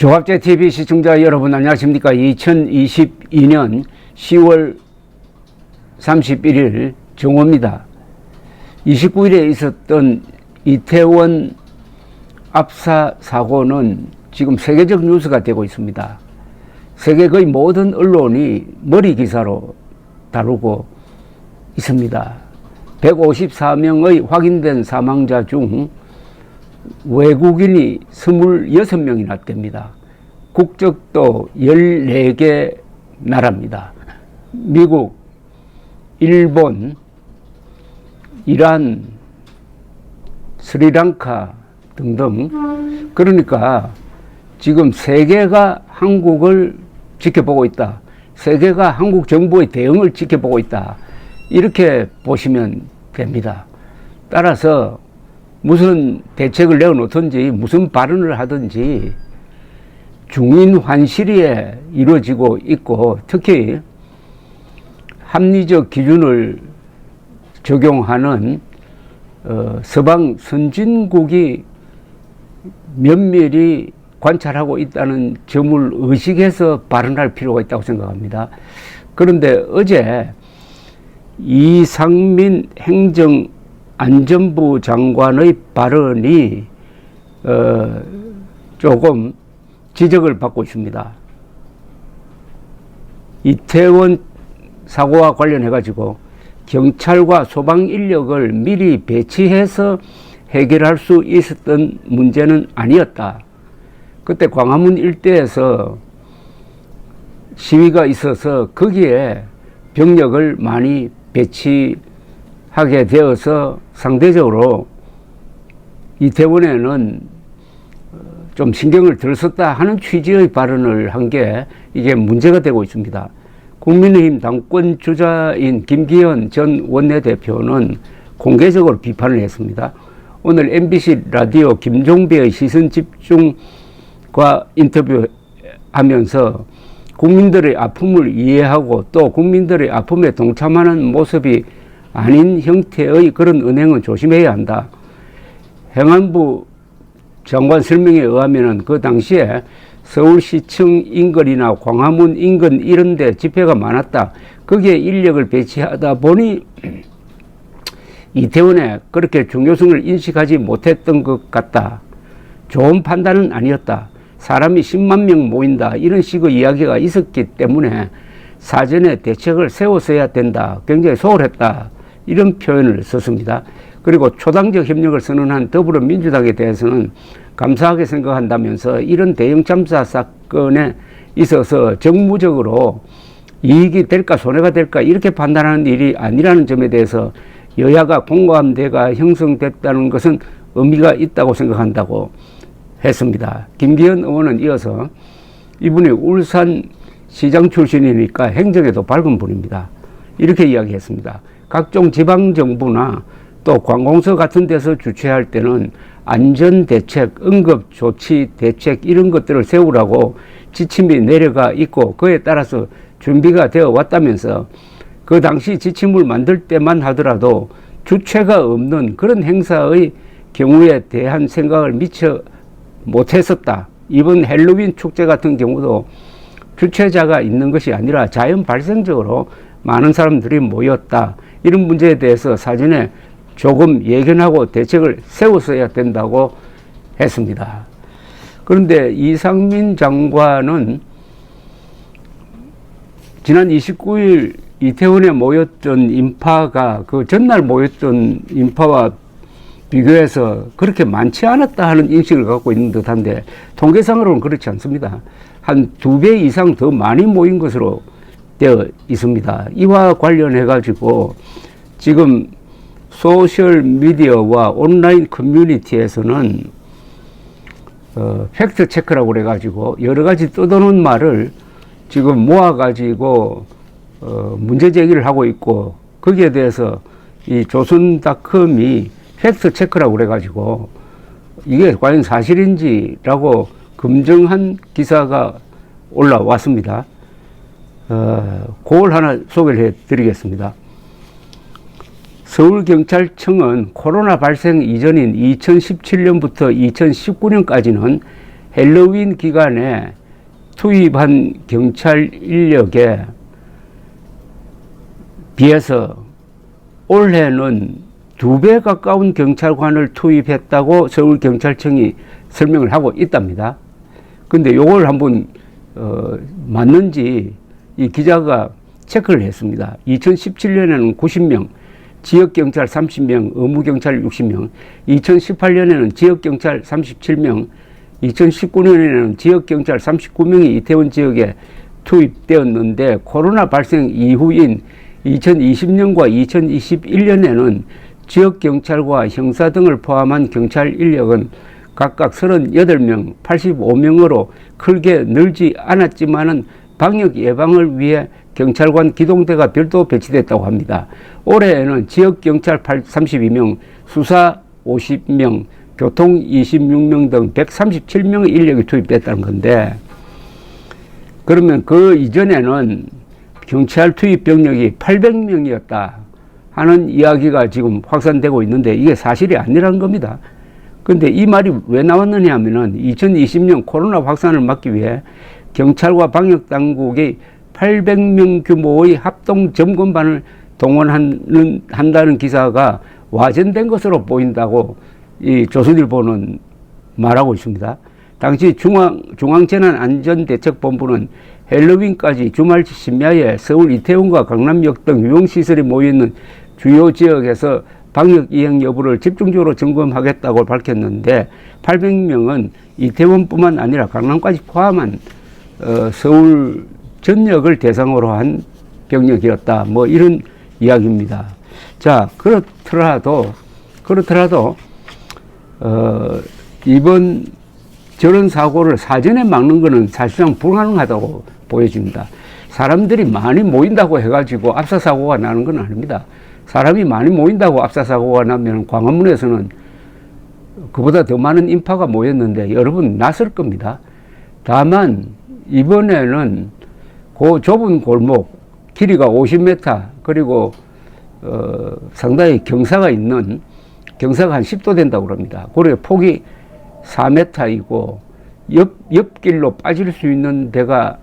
조갑제TV 시청자 여러분 안녕하십니까. 2022년 10월 31일 정오입니다. 29일에 있었던 이태원 압사 사고는 지금 세계적 뉴스가 되고 있습니다. 세계 거의 모든 언론이 머리 기사로 다루고 있습니다. 154명의 확인된 사망자 중 외국인이 26명이나 됩니다. 국적도 14개 나라입니다. 미국, 일본, 이란, 스리랑카 등등. 그러니까 지금 세계가 한국을 지켜보고 있다. 세계가 한국 정부의 대응을 지켜보고 있다. 이렇게 보시면 됩니다. 따라서 무슨 대책을 내어놓든지 무슨 발언을 하든지 중인환실이 이루어지고 있고, 특히 합리적 기준을 적용하는 서방 선진국이 면밀히 관찰하고 있다는 점을 의식해서 발언할 필요가 있다고 생각합니다. 그런데 어제 이상민 행정안전부 장관의 발언이 조금 지적을 받고 있습니다. 이태원 사고와 관련해 가지고 경찰과 소방 인력을 미리 배치해서 해결할 수 있었던 문제는 아니었다. 그때 광화문 일대에서 시위가 있어서 거기에 병력을 많이 배치하게 되어서 상대적으로 이태원에는 좀 신경을 덜 썼다 하는 취지의 발언을 한 게 이게 문제가 되고 있습니다. 국민의힘 당권 주자인 김기현 전 원내대표는 공개적으로 비판을 했습니다. 오늘 MBC 라디오 김종배의 시선집중과 인터뷰하면서 국민들의 아픔을 이해하고 또 국민들의 아픔에 동참하는 모습이 아닌 형태의 그런 은행은 조심해야 한다. 행안부 장관 설명에 의하면 그 당시에 서울시청 인근이나 광화문 인근 이런 데 집회가 많았다. 거기에 인력을 배치하다 보니 이태원에 그렇게 중요성을 인식하지 못했던 것 같다. 좋은 판단은 아니었다. 사람이 10만 명 모인다. 이런 식의 이야기가 있었기 때문에 사전에 대책을 세웠어야 된다. 굉장히 소홀했다. 이런 표현을 썼습니다. 그리고 초당적 협력을 선언한 더불어민주당에 대해서는 감사하게 생각한다면서 이런 대형 참사 사건에 있어서 정무적으로 이익이 될까 손해가 될까 이렇게 판단하는 일이 아니라는 점에 대해서 여야가 공감대가 형성됐다는 것은 의미가 있다고 생각한다고 했습니다. 김기현 의원은 이어서 이분이 울산 시장 출신이니까 행정에도 밝은 분입니다. 이렇게 이야기했습니다. 각종 지방정부나 또 관공서 같은 데서 주최할 때는 안전대책, 응급조치 대책 이런 것들을 세우라고 지침이 내려가 있고 그에 따라서 준비가 되어 왔다면서 그 당시 지침을 만들 때만 하더라도 주체가 없는 그런 행사의 경우에 대한 생각을 미처 못했었다. 이번 헬로윈 축제 같은 경우도 주최자가 있는 것이 아니라 자연 발생적으로 많은 사람들이 모였다. 이런 문제에 대해서 사전에 조금 예견하고 대책을 세웠어야 된다고 했습니다. 그런데 이상민 장관은 지난 29일 이태원에 모였던 인파가 그 전날 모였던 인파와 비교해서 그렇게 많지 않았다 하는 인식을 갖고 있는 듯한데 통계상으로는 그렇지 않습니다. 한 2배 이상 더 많이 모인 것으로 되어 있습니다. 이와 관련해 가지고 지금 소셜미디어와 온라인 커뮤니티에서는 팩트 체크라고 그래가지고 여러 가지 떠도는 말을 지금 모아가지고 문제 제기를 하고 있고 거기에 대해서 이 조선닷컴이 팩트 체크라고 그래가지고 이게 과연 사실인지라고 검증한 기사가 올라왔습니다. 그걸 하나 소개를 해드리겠습니다. 서울경찰청은 코로나 발생 이전인 2017년부터 2019년까지는 헬로윈 기간에 투입한 경찰 인력에 비해서 올해는 2배 가까운 경찰관을 투입했다고 서울경찰청이 설명을 하고 있답니다. 근데 요걸 한번 맞는지 이 기자가 체크를 했습니다. 2017년에는 90명, 지역경찰 30명, 의무경찰 60명, 2018년에는 지역경찰 37명, 2019년에는 지역경찰 39명이 이태원 지역에 투입되었는데 코로나 발생 이후인 2020년과 2021년에는 지역경찰과 형사 등을 포함한 경찰 인력은 각각 38명, 85명으로 크게 늘지 않았지만은 방역 예방을 위해 경찰관 기동대가 별도 배치됐다고 합니다. 올해에는 지역경찰 32명, 수사 50명, 교통 26명 등 137명의 인력이 투입됐다는 건데, 그러면 그 이전에는 경찰 투입 병력이 800명이었다 하는 이야기가 지금 확산되고 있는데 이게 사실이 아니라는 겁니다. 근데 이 말이 왜 나왔느냐 하면은 2020년 코로나 확산을 막기 위해 경찰과 방역당국이 800명 규모의 합동 점검반을 동원한다는 기사가 와전된 것으로 보인다고 이 조선일보는 말하고 있습니다. 당시 중앙재난안전대책본부는 헬로윈까지 주말 심야에 서울 이태원과 강남역 등 유흥시설이 모여있는 주요 지역에서 방역 이행 여부를 집중적으로 점검하겠다고 밝혔는데 800명은 이태원뿐만 아니라 강남까지 포함한 서울 전역을 대상으로 한 병력이었다. 뭐 이런 이야기입니다. 자, 그렇더라도 이번 저런 사고를 사전에 막는 것은 사실상 불가능하다고 보여집니다. 사람들이 많이 모인다고 해가지고 압사사고가 나는 건 아닙니다. 사람이 많이 모인다고 압사사고가 나면 광화문에서는 그보다 더 많은 인파가 모였는데 여러분 낯설 겁니다. 다만 이번에는 그 좁은 골목, 길이가 50m, 그리고 상당히 경사가 한 10도 된다고 그럽니다. 그리고 폭이 4m이고 옆길로 빠질 수 있는 데가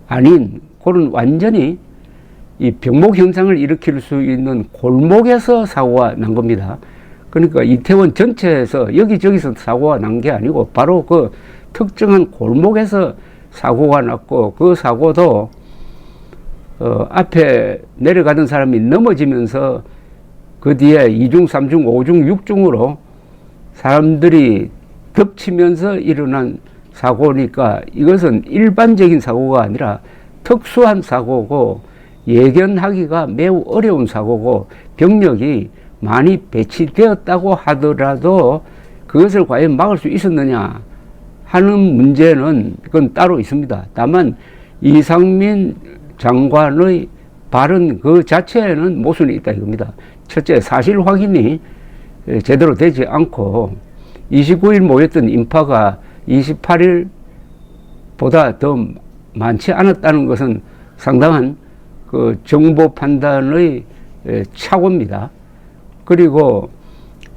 아닌 그런 완전히 이 병목 현상을 일으킬 수 있는 골목에서 사고가 난 겁니다. 그러니까 이태원 전체에서 여기저기서 사고가 난 게 아니고 바로 그 특정한 골목에서 사고가 났고 그 사고도 앞에 내려가던 사람이 넘어지면서 그 뒤에 2중, 3중, 5중, 6중으로 사람들이 덮치면서 일어난 사고니까 이것은 일반적인 사고가 아니라 특수한 사고고 예견하기가 매우 어려운 사고고 병력이 많이 배치되었다고 하더라도 그것을 과연 막을 수 있었느냐 하는 문제는 그건 따로 있습니다. 다만 이상민 장관의 발언 그 자체에는 모순이 있다 이겁니다. 첫째, 사실 확인이 제대로 되지 않고 29일 모였던 인파가 28일보다 더 많지 않았다는 것은 상당한 그 정보 판단의 착오입니다. 그리고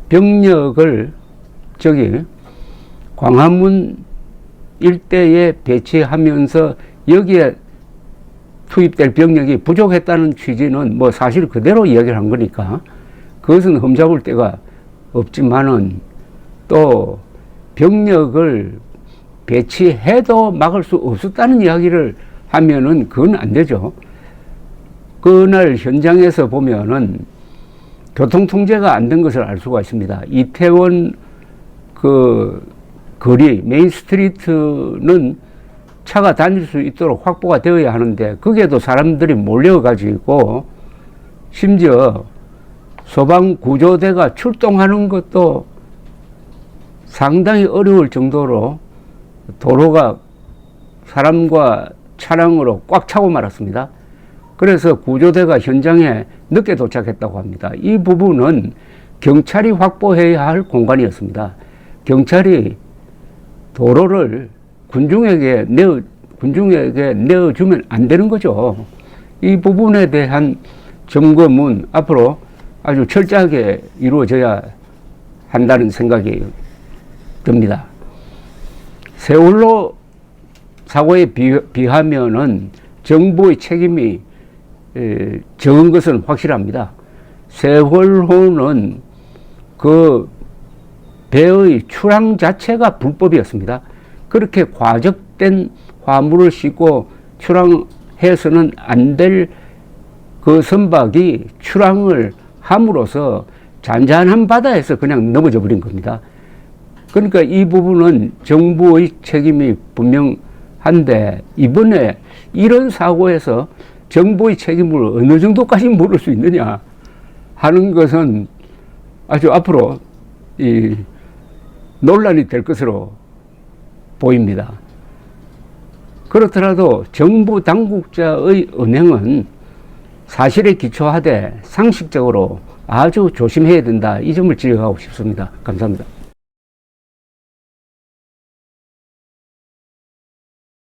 병력을 광화문 일대에 배치하면서 여기에 투입될 병력이 부족했다는 취지는 뭐 사실 그대로 이야기를 한 거니까 그것은 흠잡을 데가 없지만은 또 병력을 배치해도 막을 수 없었다는 이야기를 하면은 그건 안 되죠. 그날 현장에서 보면은 교통 통제가 안 된 것을 알 수가 있습니다. 이태원 그 거리, 메인 스트리트는 차가 다닐 수 있도록 확보가 되어야 하는데 거기에도 사람들이 몰려가지고 심지어 소방구조대가 출동하는 것도 상당히 어려울 정도로 도로가 사람과 차량으로 꽉 차고 말았습니다. 그래서 구조대가 현장에 늦게 도착했다고 합니다. 이 부분은 경찰이 확보해야 할 공간이었습니다. 경찰이 도로를 군중에게 내어주면 안 되는 거죠. 이 부분에 대한 점검은 앞으로 아주 철저하게 이루어져야 한다는 생각이 듭니다. 세월호 사고에 비하면은 정부의 책임이 적은 것은 확실합니다. 세월호는 그 배의 출항 자체가 불법이었습니다. 그렇게 과적된 화물을 싣고 출항해서는 안 될 그 선박이 출항을 함으로써 잔잔한 바다에서 그냥 넘어져 버린 겁니다. 그러니까 이 부분은 정부의 책임이 분명한데, 이번에 이런 사고에서 정부의 책임을 어느 정도까지 물을 수 있느냐 하는 것은 아주 앞으로 논란이 될 것으로 보입니다. 그렇더라도 정부 당국자의 언행은 사실에 기초하되 상식적으로 아주 조심해야 된다, 이 점을 지적하고 싶습니다. 감사합니다.